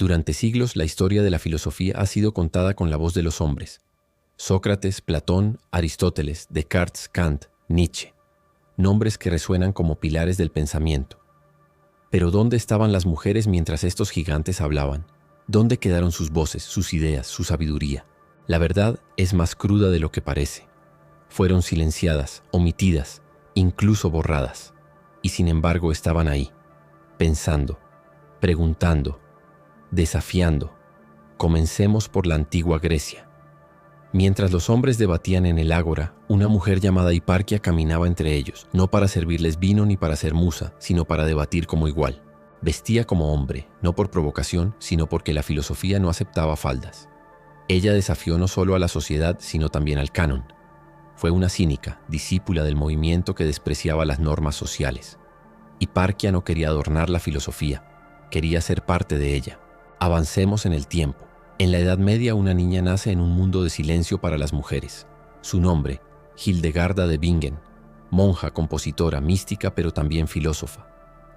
Durante siglos, la historia de la filosofía ha sido contada con la voz de los hombres. Sócrates, Platón, Aristóteles, Descartes, Kant, Nietzsche. Nombres que resuenan como pilares del pensamiento. Pero ¿dónde estaban las mujeres mientras estos gigantes hablaban? ¿Dónde quedaron sus voces, sus ideas, su sabiduría? La verdad es más cruda de lo que parece. Fueron silenciadas, omitidas, incluso borradas. Y sin embargo estaban ahí, pensando, preguntando, desafiando. Comencemos por la antigua Grecia. Mientras los hombres debatían en el ágora, una mujer llamada Hiparquia caminaba entre ellos, no para servirles vino ni para ser musa, sino para debatir como igual. Vestía como hombre, no por provocación, sino porque la filosofía no aceptaba faldas. Ella desafió no solo a la sociedad, sino también al canon. Fue una cínica, discípula del movimiento que despreciaba las normas sociales. Hiparquia no quería adornar la filosofía, quería ser parte de ella. Avancemos en el tiempo. En la Edad Media, una niña nace en un mundo de silencio para las mujeres. Su nombre, Hildegarda de Bingen, monja, compositora, mística, pero también filósofa.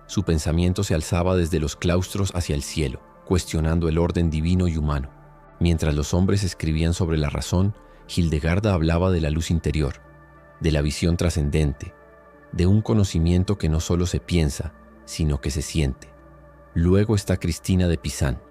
Su pensamiento se alzaba desde los claustros hacia el cielo, cuestionando el orden divino y humano. Mientras los hombres escribían sobre la razón, Hildegarda hablaba de la luz interior, de la visión trascendente, de un conocimiento que no solo se piensa, sino que se siente. Luego está Cristina de Pisán,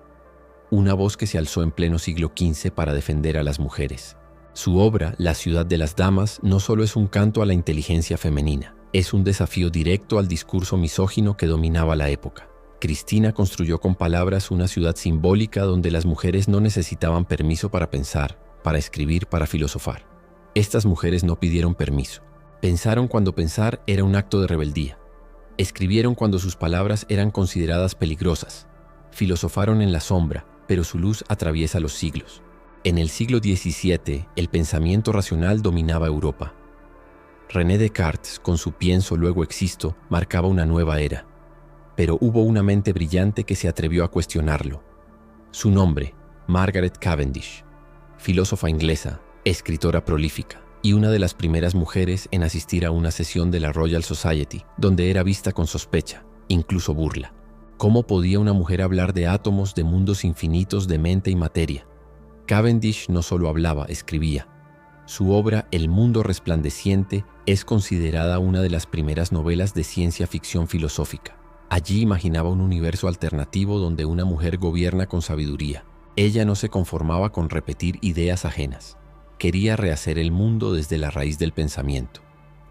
una voz que se alzó en pleno siglo XV para defender a las mujeres. Su obra, La ciudad de las damas, no solo es un canto a la inteligencia femenina, es un desafío directo al discurso misógino que dominaba la época. Cristina construyó con palabras una ciudad simbólica donde las mujeres no necesitaban permiso para pensar, para escribir, para filosofar. Estas mujeres no pidieron permiso. Pensaron cuando pensar era un acto de rebeldía. Escribieron cuando sus palabras eran consideradas peligrosas. Filosofaron en la sombra, pero su luz atraviesa los siglos. En el siglo XVII, el pensamiento racional dominaba Europa. René Descartes, con su pienso luego existo, marcaba una nueva era. Pero hubo una mente brillante que se atrevió a cuestionarlo. Su nombre, Margaret Cavendish, filósofa inglesa, escritora prolífica, y una de las primeras mujeres en asistir a una sesión de la Royal Society, donde era vista con sospecha, incluso burla. ¿Cómo podía una mujer hablar de átomos, de mundos infinitos, de mente y materia? Cavendish no solo hablaba, escribía. Su obra, El mundo resplandeciente, es considerada una de las primeras novelas de ciencia ficción filosófica. Allí imaginaba un universo alternativo donde una mujer gobierna con sabiduría. Ella no se conformaba con repetir ideas ajenas. Quería rehacer el mundo desde la raíz del pensamiento.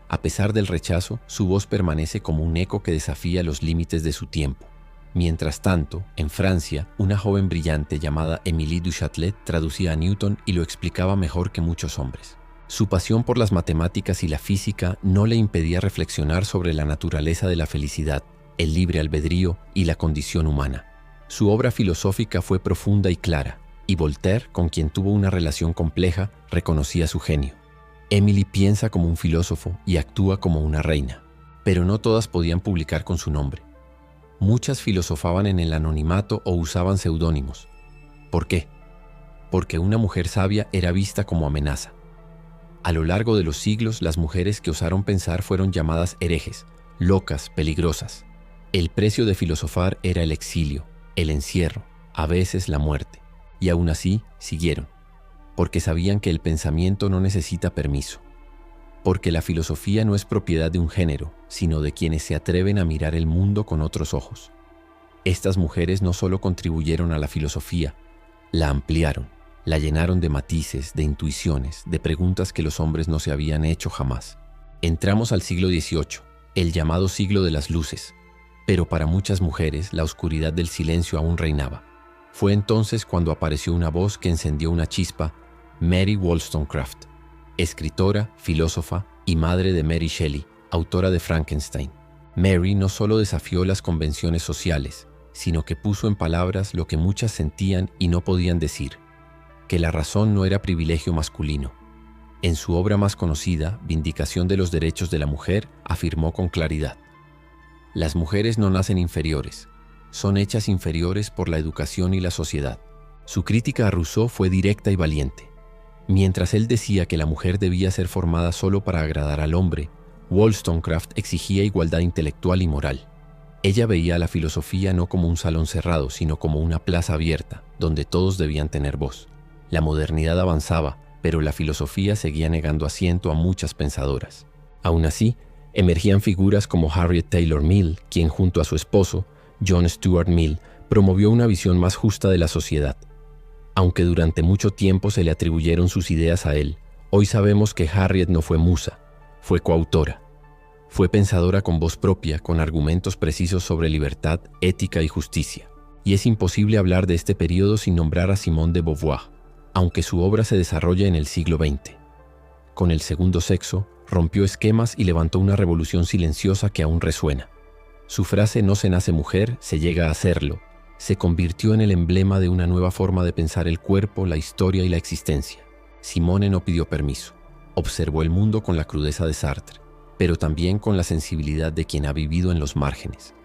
A pesar del rechazo, su voz permanece como un eco que desafía los límites de su tiempo. Mientras tanto, en Francia, una joven brillante llamada Émilie du Châtelet traducía a Newton y lo explicaba mejor que muchos hombres. Su pasión por las matemáticas y la física no le impedía reflexionar sobre la naturaleza de la felicidad, el libre albedrío y la condición humana. Su obra filosófica fue profunda y clara, y Voltaire, con quien tuvo una relación compleja, reconocía su genio. Emily piensa como un filósofo y actúa como una reina, pero no todas podían publicar con su nombre. Muchas filosofaban en el anonimato o usaban seudónimos. ¿Por qué? Porque una mujer sabia era vista como amenaza. A lo largo de los siglos, las mujeres que osaron pensar fueron llamadas herejes, locas, peligrosas. El precio de filosofar era el exilio, el encierro, a veces la muerte. Y aún así, siguieron, porque sabían que el pensamiento no necesita permiso. Porque la filosofía no es propiedad de un género, sino de quienes se atreven a mirar el mundo con otros ojos. Estas mujeres no solo contribuyeron a la filosofía, la ampliaron, la llenaron de matices, de intuiciones, de preguntas que los hombres no se habían hecho jamás. Entramos al siglo XVIII, el llamado siglo de las luces, pero para muchas mujeres la oscuridad del silencio aún reinaba. Fue entonces cuando apareció una voz que encendió una chispa, Mary Wollstonecraft, escritora, filósofa y madre de Mary Shelley, autora de Frankenstein. Mary no solo desafió las convenciones sociales, sino que puso en palabras lo que muchas sentían y no podían decir, que la razón no era privilegio masculino. En su obra más conocida, Vindicación de los derechos de la mujer, afirmó con claridad: las mujeres no nacen inferiores, son hechas inferiores por la educación y la sociedad. Su crítica a Rousseau fue directa y valiente. Mientras él decía que la mujer debía ser formada solo para agradar al hombre, Wollstonecraft exigía igualdad intelectual y moral. Ella veía a la filosofía no como un salón cerrado, sino como una plaza abierta, donde todos debían tener voz. La modernidad avanzaba, pero la filosofía seguía negando asiento a muchas pensadoras. Aún así, emergían figuras como Harriet Taylor Mill, quien junto a su esposo, John Stuart Mill, promovió una visión más justa de la sociedad. Aunque durante mucho tiempo se le atribuyeron sus ideas a él, hoy sabemos que Harriet no fue musa, fue coautora. Fue pensadora con voz propia, con argumentos precisos sobre libertad, ética y justicia. Y es imposible hablar de este periodo sin nombrar a Simone de Beauvoir, aunque su obra se desarrolla en el siglo XX. Con el segundo sexo, rompió esquemas y levantó una revolución silenciosa que aún resuena. Su frase "no se nace mujer, se llega a serlo", se convirtió en el emblema de una nueva forma de pensar el cuerpo, la historia y la existencia. Simone no pidió permiso. Observó el mundo con la crudeza de Sartre, pero también con la sensibilidad de quien ha vivido en los márgenes.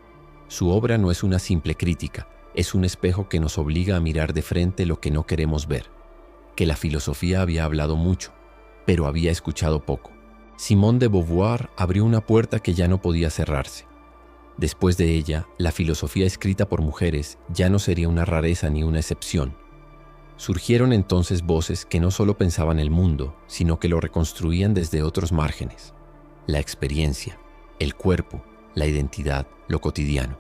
Su obra no es una simple crítica, es un espejo que nos obliga a mirar de frente lo que no queremos ver. Que la filosofía había hablado mucho, pero había escuchado poco. Simone de Beauvoir abrió una puerta que ya no podía cerrarse. Después de ella, la filosofía escrita por mujeres ya no sería una rareza ni una excepción. Surgieron entonces voces que no solo pensaban el mundo, sino que lo reconstruían desde otros márgenes. La experiencia, el cuerpo, la identidad, lo cotidiano.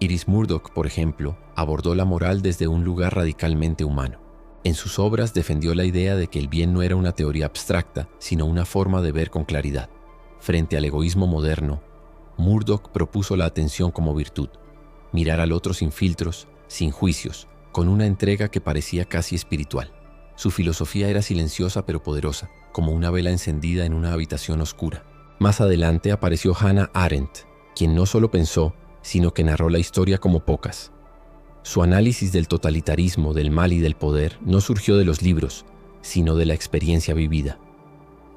Iris Murdoch, por ejemplo, abordó la moral desde un lugar radicalmente humano. En sus obras defendió la idea de que el bien no era una teoría abstracta, sino una forma de ver con claridad. Frente al egoísmo moderno, Murdoch propuso la atención como virtud, mirar al otro sin filtros, sin juicios, con una entrega que parecía casi espiritual. Su filosofía era silenciosa pero poderosa, como una vela encendida en una habitación oscura. Más adelante apareció Hannah Arendt, quien no solo pensó, sino que narró la historia como pocas. Su análisis del totalitarismo, del mal y del poder no surgió de los libros, sino de la experiencia vivida.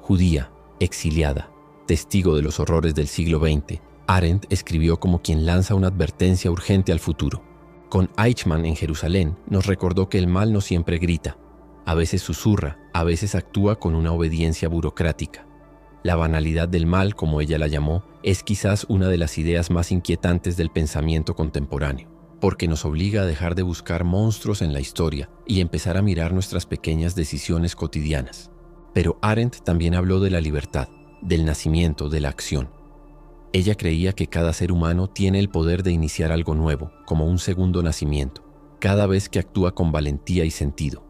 Judía, exiliada, testigo de los horrores del siglo XX, Arendt escribió como quien lanza una advertencia urgente al futuro. Con Eichmann en Jerusalén nos recordó que el mal no siempre grita, a veces susurra, a veces actúa con una obediencia burocrática. La banalidad del mal, como ella la llamó, es quizás una de las ideas más inquietantes del pensamiento contemporáneo, porque nos obliga a dejar de buscar monstruos en la historia y empezar a mirar nuestras pequeñas decisiones cotidianas. Pero Arendt también habló de la libertad, del nacimiento, de la acción. Ella creía que cada ser humano tiene el poder de iniciar algo nuevo, como un segundo nacimiento, cada vez que actúa con valentía y sentido.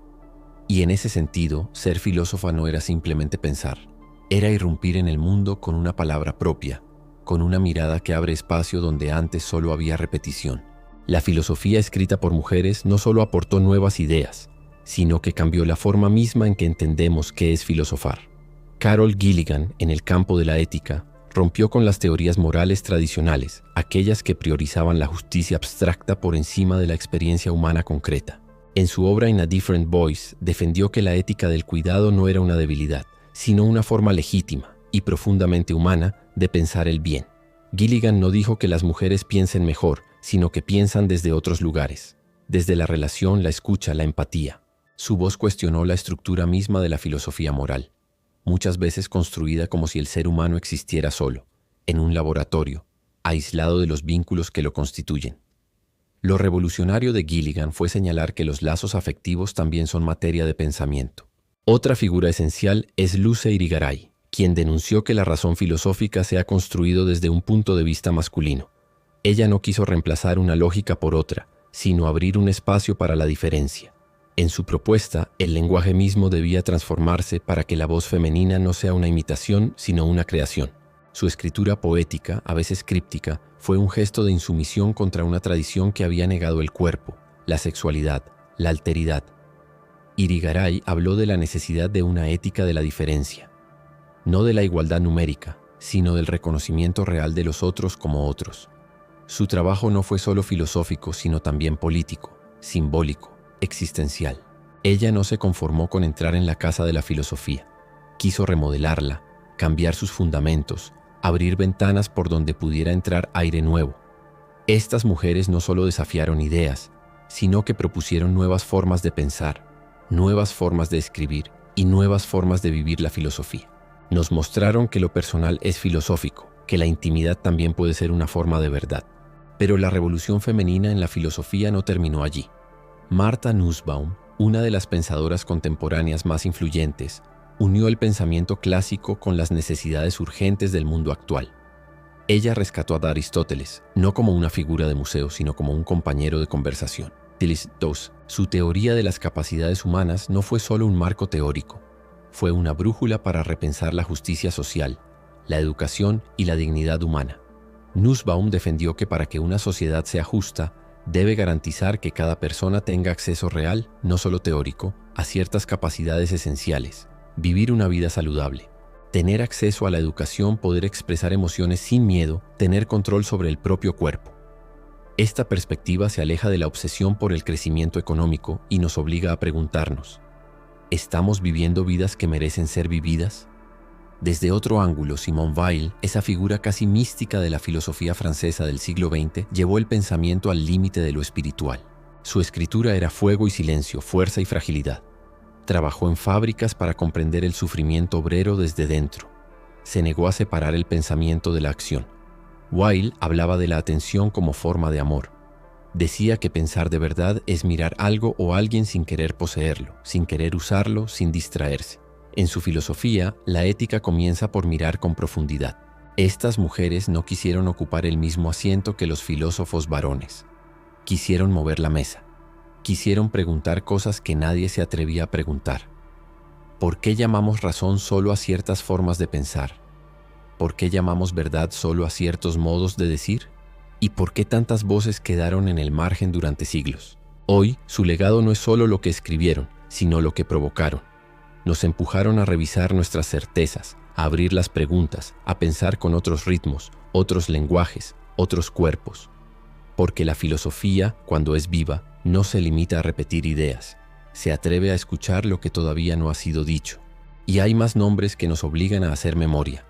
Y en ese sentido, ser filósofa no era simplemente pensar, era irrumpir en el mundo con una palabra propia, con una mirada que abre espacio donde antes solo había repetición. La filosofía escrita por mujeres no solo aportó nuevas ideas, sino que cambió la forma misma en que entendemos qué es filosofar. Carol Gilligan, en el campo de la ética, rompió con las teorías morales tradicionales, aquellas que priorizaban la justicia abstracta por encima de la experiencia humana concreta. En su obra In a Different Voice, defendió que la ética del cuidado no era una debilidad, sino una forma legítima y profundamente humana de pensar el bien. Gilligan no dijo que las mujeres piensen mejor, sino que piensan desde otros lugares, desde la relación, la escucha, la empatía. Su voz cuestionó la estructura misma de la filosofía moral, muchas veces construida como si el ser humano existiera solo, en un laboratorio, aislado de los vínculos que lo constituyen. Lo revolucionario de Gilligan fue señalar que los lazos afectivos también son materia de pensamiento. Otra figura esencial es Luce Irigaray, quien denunció que la razón filosófica se ha construido desde un punto de vista masculino. Ella no quiso reemplazar una lógica por otra, sino abrir un espacio para la diferencia. En su propuesta, el lenguaje mismo debía transformarse para que la voz femenina no sea una imitación, sino una creación. Su escritura poética, a veces críptica, fue un gesto de insumisión contra una tradición que había negado el cuerpo, la sexualidad, la alteridad. Irigaray habló de la necesidad de una ética de la diferencia, no de la igualdad numérica, sino del reconocimiento real de los otros como otros. Su trabajo no fue solo filosófico, sino también político, simbólico, existencial. Ella no se conformó con entrar en la casa de la filosofía. Quiso remodelarla, cambiar sus fundamentos, abrir ventanas por donde pudiera entrar aire nuevo. Estas mujeres no solo desafiaron ideas, sino que propusieron nuevas formas de pensar, nuevas formas de escribir y nuevas formas de vivir la filosofía. Nos mostraron que lo personal es filosófico, que la intimidad también puede ser una forma de verdad. Pero la revolución femenina en la filosofía no terminó allí. Martha Nussbaum, una de las pensadoras contemporáneas más influyentes, unió el pensamiento clásico con las necesidades urgentes del mundo actual. Ella rescató a Aristóteles, no como una figura de museo, sino como un compañero de conversación. Su teoría de las capacidades humanas no fue solo un marco teórico, fue una brújula para repensar la justicia social, la educación y la dignidad humana. Nussbaum defendió que para que una sociedad sea justa, debe garantizar que cada persona tenga acceso real, no solo teórico, a ciertas capacidades esenciales, vivir una vida saludable, tener acceso a la educación, poder expresar emociones sin miedo, tener control sobre el propio cuerpo. Esta perspectiva se aleja de la obsesión por el crecimiento económico y nos obliga a preguntarnos, ¿estamos viviendo vidas que merecen ser vividas? Desde otro ángulo, Simone Weil, esa figura casi mística de la filosofía francesa del siglo XX, llevó el pensamiento al límite de lo espiritual. Su escritura era fuego y silencio, fuerza y fragilidad. Trabajó en fábricas para comprender el sufrimiento obrero desde dentro. Se negó a separar el pensamiento de la acción. Weil hablaba de la atención como forma de amor. Decía que pensar de verdad es mirar algo o alguien sin querer poseerlo, sin querer usarlo, sin distraerse. En su filosofía, la ética comienza por mirar con profundidad. Estas mujeres no quisieron ocupar el mismo asiento que los filósofos varones. Quisieron mover la mesa. Quisieron preguntar cosas que nadie se atrevía a preguntar. ¿Por qué llamamos razón solo a ciertas formas de pensar? ¿Por qué llamamos verdad solo a ciertos modos de decir? ¿Y por qué tantas voces quedaron en el margen durante siglos? Hoy, su legado no es solo lo que escribieron, sino lo que provocaron. Nos empujaron a revisar nuestras certezas, a abrir las preguntas, a pensar con otros ritmos, otros lenguajes, otros cuerpos. Porque la filosofía, cuando es viva, no se limita a repetir ideas, se atreve a escuchar lo que todavía no ha sido dicho. Y hay más nombres que nos obligan a hacer memoria,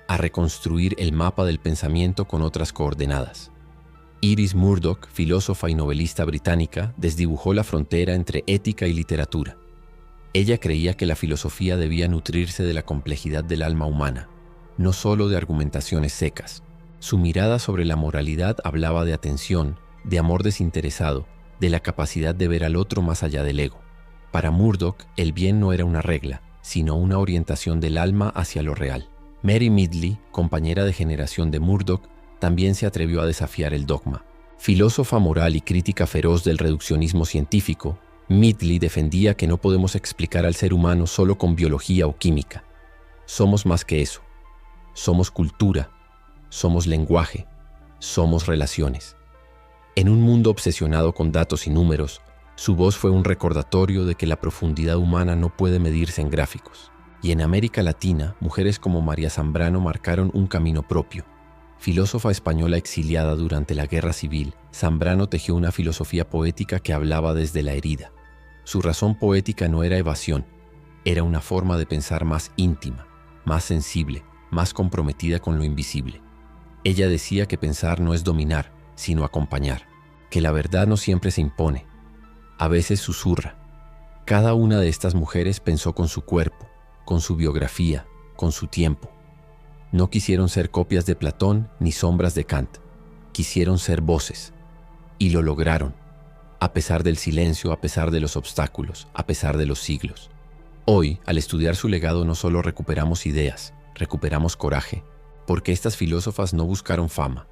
a reconstruir el mapa del pensamiento con otras coordenadas. Iris Murdoch, filósofa y novelista británica, desdibujó la frontera entre ética y literatura. Ella creía que la filosofía debía nutrirse de la complejidad del alma humana, no solo de argumentaciones secas. Su mirada sobre la moralidad hablaba de atención, de amor desinteresado, de la capacidad de ver al otro más allá del ego. Para Murdoch, el bien no era una regla, sino una orientación del alma hacia lo real. Mary Midley, compañera de generación de Murdoch, también se atrevió a desafiar el dogma. Filósofa moral y crítica feroz del reduccionismo científico, Midley defendía que no podemos explicar al ser humano solo con biología o química. Somos más que eso. Somos cultura, somos lenguaje, somos relaciones. En un mundo obsesionado con datos y números, su voz fue un recordatorio de que la profundidad humana no puede medirse en gráficos. Y en América Latina, mujeres como María Zambrano marcaron un camino propio. Filósofa española exiliada durante la Guerra Civil, Zambrano tejió una filosofía poética que hablaba desde la herida. Su razón poética no era evasión, era una forma de pensar más íntima, más sensible, más comprometida con lo invisible. Ella decía que pensar no es dominar, sino acompañar, que la verdad no siempre se impone, a veces susurra. Cada una de estas mujeres pensó con su cuerpo, con su biografía, con su tiempo. No quisieron ser copias de Platón ni sombras de Kant. Quisieron ser voces. Y lo lograron, a pesar del silencio, a pesar de los obstáculos, a pesar de los siglos. Hoy, al estudiar su legado, no solo recuperamos ideas, recuperamos coraje, porque estas filósofas no buscaron fama,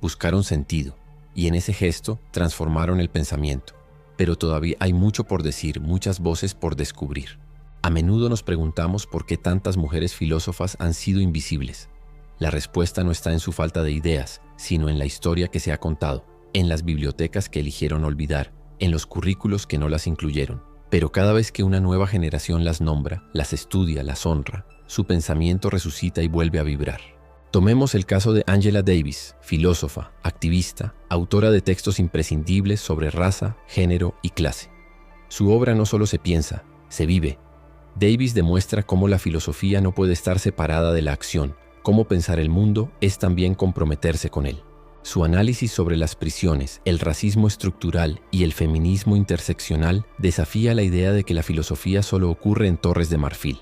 buscaron sentido, y en ese gesto transformaron el pensamiento. Pero todavía hay mucho por decir, muchas voces por descubrir. A menudo nos preguntamos por qué tantas mujeres filósofas han sido invisibles. La respuesta no está en su falta de ideas, sino en la historia que se ha contado, en las bibliotecas que eligieron olvidar, en los currículos que no las incluyeron. Pero cada vez que una nueva generación las nombra, las estudia, las honra, su pensamiento resucita y vuelve a vibrar. Tomemos el caso de Angela Davis, filósofa, activista, autora de textos imprescindibles sobre raza, género y clase. Su obra no solo se piensa, se vive. Davis demuestra cómo la filosofía no puede estar separada de la acción, cómo pensar el mundo es también comprometerse con él. Su análisis sobre las prisiones, el racismo estructural y el feminismo interseccional desafía la idea de que la filosofía solo ocurre en Torres de Marfil.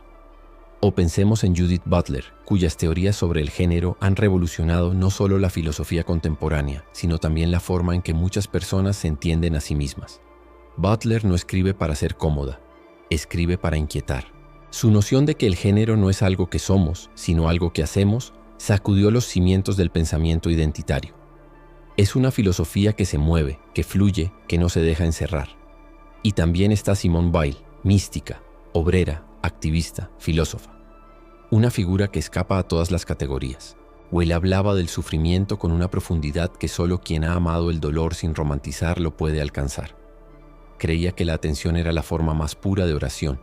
O pensemos en Judith Butler, cuyas teorías sobre el género han revolucionado no solo la filosofía contemporánea, sino también la forma en que muchas personas se entienden a sí mismas. Butler no escribe para ser cómoda, escribe para inquietar. Su noción de que el género no es algo que somos, sino algo que hacemos, sacudió los cimientos del pensamiento identitario. Es una filosofía que se mueve, que fluye, que no se deja encerrar. Y también está Simone Weil, mística, obrera, activista, filósofa. Una figura que escapa a todas las categorías. Weil hablaba del sufrimiento con una profundidad que solo quien ha amado el dolor sin romantizarlo puede alcanzar. Creía que la atención era la forma más pura de oración,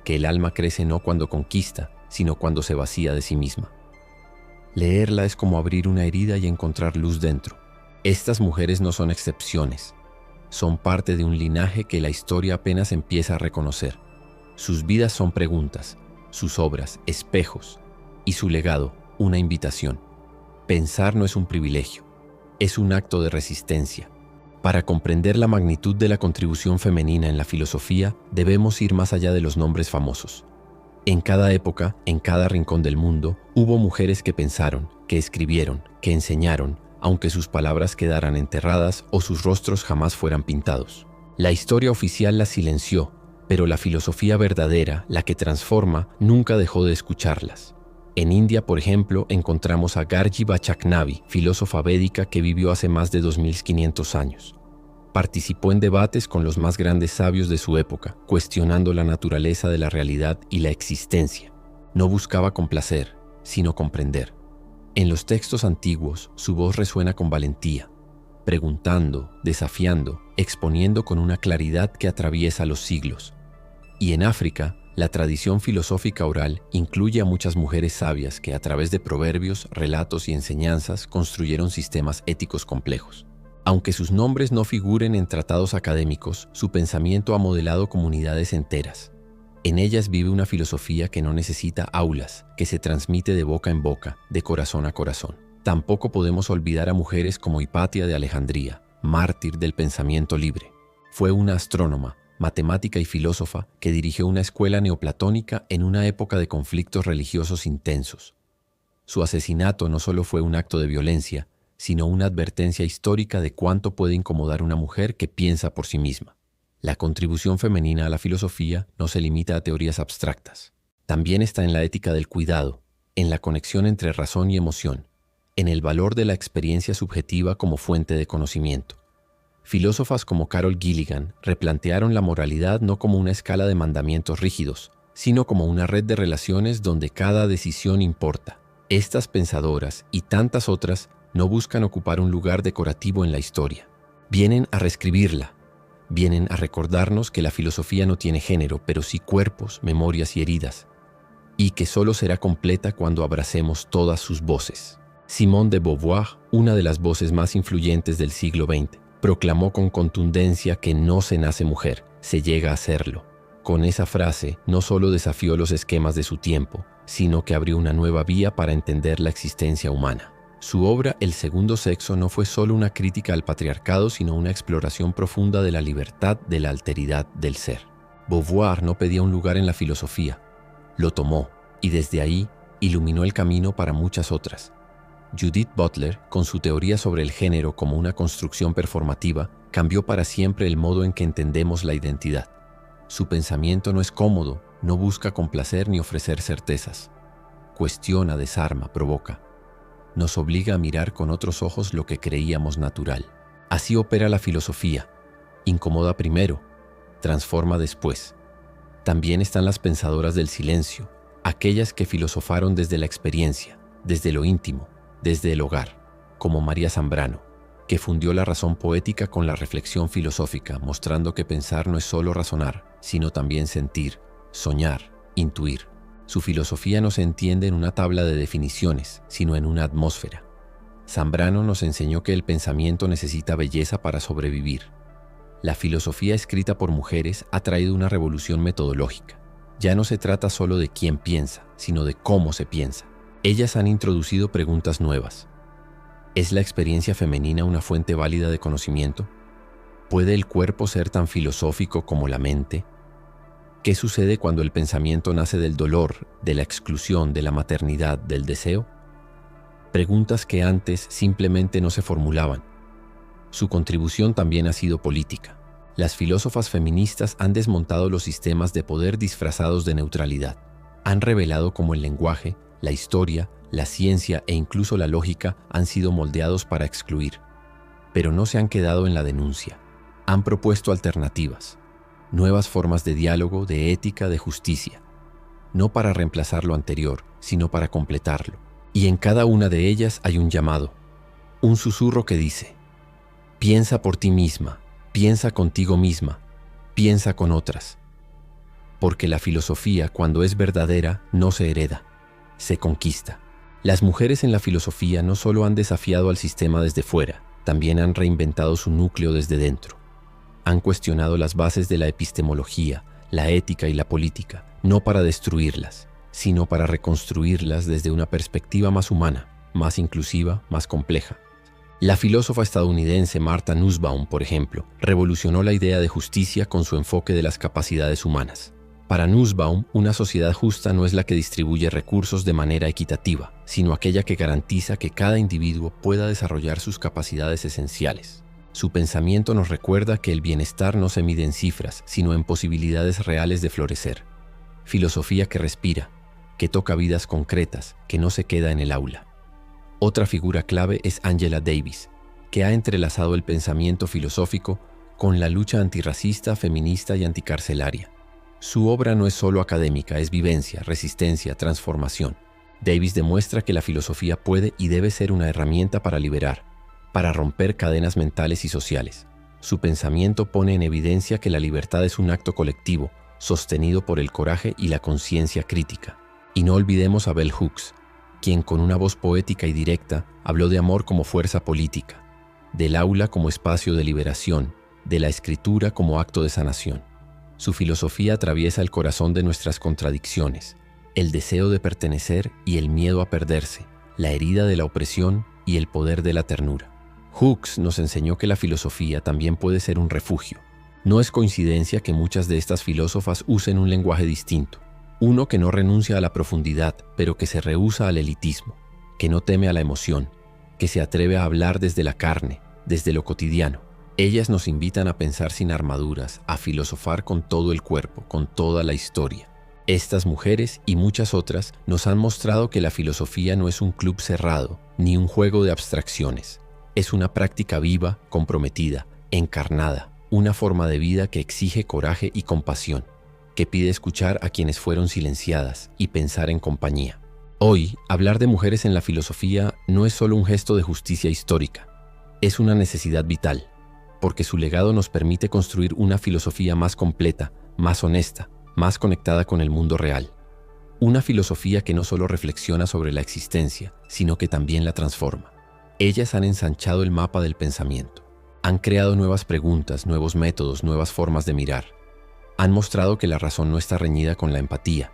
que el alma crece no cuando conquista, sino cuando se vacía de sí misma. Leerla es como abrir una herida y encontrar luz dentro. Estas mujeres no son excepciones, son parte de un linaje que la historia apenas empieza a reconocer. Sus vidas son preguntas, sus obras, espejos, y su legado, una invitación. Pensar no es un privilegio, es un acto de resistencia. Para comprender la magnitud de la contribución femenina en la filosofía, debemos ir más allá de los nombres famosos. En cada época, en cada rincón del mundo, hubo mujeres que pensaron, que escribieron, que enseñaron, aunque sus palabras quedaran enterradas o sus rostros jamás fueran pintados. La historia oficial las silenció, pero la filosofía verdadera, la que transforma, nunca dejó de escucharlas. En India, por ejemplo, encontramos a Gargi Bachaknavi, filósofa védica que vivió hace más de 2500 años. Participó en debates con los más grandes sabios de su época, cuestionando la naturaleza de la realidad y la existencia. No buscaba complacer, sino comprender. En los textos antiguos, su voz resuena con valentía, preguntando, desafiando, exponiendo con una claridad que atraviesa los siglos. Y en África, la tradición filosófica oral incluye a muchas mujeres sabias que a través de proverbios, relatos y enseñanzas construyeron sistemas éticos complejos. Aunque sus nombres no figuren en tratados académicos, su pensamiento ha modelado comunidades enteras. En ellas vive una filosofía que no necesita aulas, que se transmite de boca en boca, de corazón a corazón. Tampoco podemos olvidar a mujeres como Hipatia de Alejandría, mártir del pensamiento libre. Fue una astrónoma, matemática y filósofa que dirigió una escuela neoplatónica en una época de conflictos religiosos intensos. Su asesinato no solo fue un acto de violencia, sino una advertencia histórica de cuánto puede incomodar una mujer que piensa por sí misma. La contribución femenina a la filosofía no se limita a teorías abstractas. También está en la ética del cuidado, en la conexión entre razón y emoción, en el valor de la experiencia subjetiva como fuente de conocimiento. Filósofas como Carol Gilligan replantearon la moralidad no como una escala de mandamientos rígidos, sino como una red de relaciones donde cada decisión importa. Estas pensadoras y tantas otras no buscan ocupar un lugar decorativo en la historia. Vienen a reescribirla. Vienen a recordarnos que la filosofía no tiene género, pero sí cuerpos, memorias y heridas, y que solo será completa cuando abracemos todas sus voces. Simone de Beauvoir, una de las voces más influyentes del siglo XX, proclamó con contundencia que no se nace mujer, se llega a serlo. Con esa frase no solo desafió los esquemas de su tiempo, sino que abrió una nueva vía para entender la existencia humana. Su obra El segundo sexo no fue solo una crítica al patriarcado, sino una exploración profunda de la libertad, de la alteridad del ser. Beauvoir no pedía un lugar en la filosofía, lo tomó y desde ahí iluminó el camino para muchas otras. Judith Butler, con su teoría sobre el género como una construcción performativa, cambió para siempre el modo en que entendemos la identidad. Su pensamiento no es cómodo, no busca complacer ni ofrecer certezas. Cuestiona, desarma, provoca. Nos obliga a mirar con otros ojos lo que creíamos natural. Así opera la filosofía. Incomoda primero, transforma después. También están las pensadoras del silencio, aquellas que filosofaron desde la experiencia, desde lo íntimo, desde el hogar, como María Zambrano, que fundió la razón poética con la reflexión filosófica, mostrando que pensar no es solo razonar, sino también sentir, soñar, intuir. Su filosofía no se entiende en una tabla de definiciones, sino en una atmósfera. Zambrano nos enseñó que el pensamiento necesita belleza para sobrevivir. La filosofía escrita por mujeres ha traído una revolución metodológica. Ya no se trata solo de quién piensa, sino de cómo se piensa. Ellas han introducido preguntas nuevas. ¿Es la experiencia femenina una fuente válida de conocimiento? ¿Puede el cuerpo ser tan filosófico como la mente? ¿Qué sucede cuando el pensamiento nace del dolor, de la exclusión, de la maternidad, del deseo? Preguntas que antes simplemente no se formulaban. Su contribución también ha sido política. Las filósofas feministas han desmontado los sistemas de poder disfrazados de neutralidad. Han revelado cómo el lenguaje, la historia, la ciencia e incluso la lógica han sido moldeados para excluir. Pero no se han quedado en la denuncia. Han propuesto alternativas, nuevas formas de diálogo, de ética, de justicia. No para reemplazar lo anterior, sino para completarlo. Y en cada una de ellas hay un llamado, un susurro que dice: piensa por ti misma, piensa contigo misma, piensa con otras. Porque la filosofía, cuando es verdadera, no se hereda, se conquista. Las mujeres en la filosofía no solo han desafiado al sistema desde fuera, también han reinventado su núcleo desde dentro. Han cuestionado las bases de la epistemología, la ética y la política, no para destruirlas, sino para reconstruirlas desde una perspectiva más humana, más inclusiva, más compleja. La filósofa estadounidense Martha Nussbaum, por ejemplo, revolucionó la idea de justicia con su enfoque de las capacidades humanas. Para Nussbaum, una sociedad justa no es la que distribuye recursos de manera equitativa, sino aquella que garantiza que cada individuo pueda desarrollar sus capacidades esenciales. Su pensamiento nos recuerda que el bienestar no se mide en cifras, sino en posibilidades reales de florecer. Filosofía que respira, que toca vidas concretas, que no se queda en el aula. Otra figura clave es Angela Davis, que ha entrelazado el pensamiento filosófico con la lucha antirracista, feminista y anticarcelaria. Su obra no es solo académica, es vivencia, resistencia, transformación. Davis demuestra que la filosofía puede y debe ser una herramienta para liberar, para romper cadenas mentales y sociales. Su pensamiento pone en evidencia que la libertad es un acto colectivo, sostenido por el coraje y la conciencia crítica. Y no olvidemos a Bell Hooks, quien con una voz poética y directa habló de amor como fuerza política, del aula como espacio de liberación, de la escritura como acto de sanación. Su filosofía atraviesa el corazón de nuestras contradicciones, el deseo de pertenecer y el miedo a perderse, la herida de la opresión y el poder de la ternura. Hooks nos enseñó que la filosofía también puede ser un refugio. No es coincidencia que muchas de estas filósofas usen un lenguaje distinto, uno que no renuncia a la profundidad, pero que se rehúsa al elitismo, que no teme a la emoción, que se atreve a hablar desde la carne, desde lo cotidiano. Ellas nos invitan a pensar sin armaduras, a filosofar con todo el cuerpo, con toda la historia. Estas mujeres y muchas otras nos han mostrado que la filosofía no es un club cerrado, ni un juego de abstracciones. Es una práctica viva, comprometida, encarnada, una forma de vida que exige coraje y compasión, que pide escuchar a quienes fueron silenciadas y pensar en compañía. Hoy, hablar de mujeres en la filosofía no es solo un gesto de justicia histórica, es una necesidad vital, porque su legado nos permite construir una filosofía más completa, más honesta, más conectada con el mundo real. Una filosofía que no solo reflexiona sobre la existencia, sino que también la transforma. Ellas han ensanchado el mapa del pensamiento. Han creado nuevas preguntas, nuevos métodos, nuevas formas de mirar. Han mostrado que la razón no está reñida con la empatía,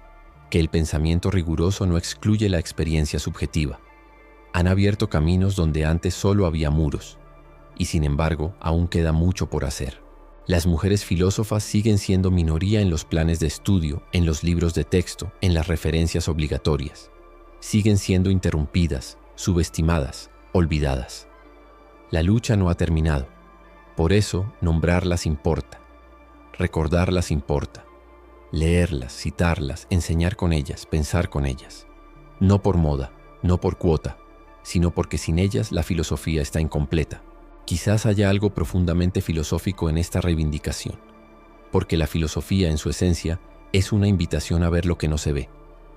que el pensamiento riguroso no excluye la experiencia subjetiva. Han abierto caminos donde antes solo había muros. Y sin embargo, aún queda mucho por hacer. Las mujeres filósofas siguen siendo minoría en los planes de estudio, en los libros de texto, en las referencias obligatorias. Siguen siendo interrumpidas, subestimadas, olvidadas. La lucha no ha terminado. Por eso, nombrarlas importa. Recordarlas importa. Leerlas, citarlas, enseñar con ellas, pensar con ellas. No por moda, no por cuota, sino porque sin ellas la filosofía está incompleta. Quizás haya algo profundamente filosófico en esta reivindicación, porque la filosofía en su esencia es una invitación a ver lo que no se ve,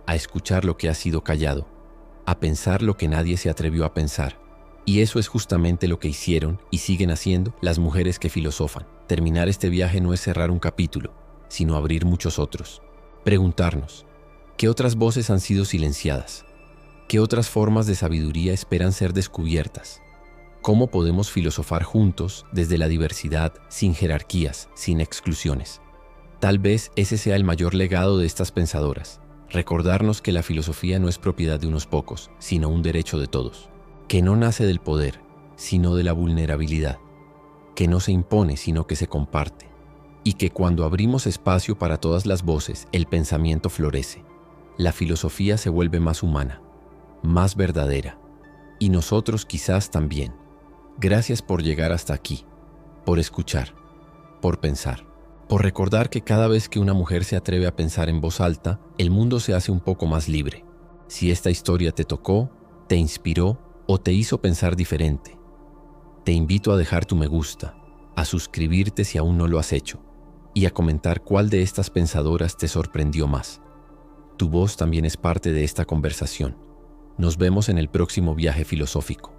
a escuchar lo que ha sido callado, a pensar lo que nadie se atrevió a pensar. Y eso es justamente lo que hicieron y siguen haciendo las mujeres que filosofan. Terminar este viaje no es cerrar un capítulo, sino abrir muchos otros. Preguntarnos, ¿qué otras voces han sido silenciadas? ¿Qué otras formas de sabiduría esperan ser descubiertas? ¿Cómo podemos filosofar juntos desde la diversidad, sin jerarquías, sin exclusiones? Tal vez ese sea el mayor legado de estas pensadoras, recordarnos que la filosofía no es propiedad de unos pocos, sino un derecho de todos, que no nace del poder, sino de la vulnerabilidad, que no se impone, sino que se comparte, y que cuando abrimos espacio para todas las voces, el pensamiento florece. La filosofía se vuelve más humana, más verdadera, y nosotros quizás también. Gracias por llegar hasta aquí, por escuchar, por pensar, por recordar que cada vez que una mujer se atreve a pensar en voz alta, el mundo se hace un poco más libre. Si esta historia te tocó, te inspiró o te hizo pensar diferente, te invito a dejar tu me gusta, a suscribirte si aún no lo has hecho, y a comentar cuál de estas pensadoras te sorprendió más. Tu voz también es parte de esta conversación. Nos vemos en el próximo viaje filosófico.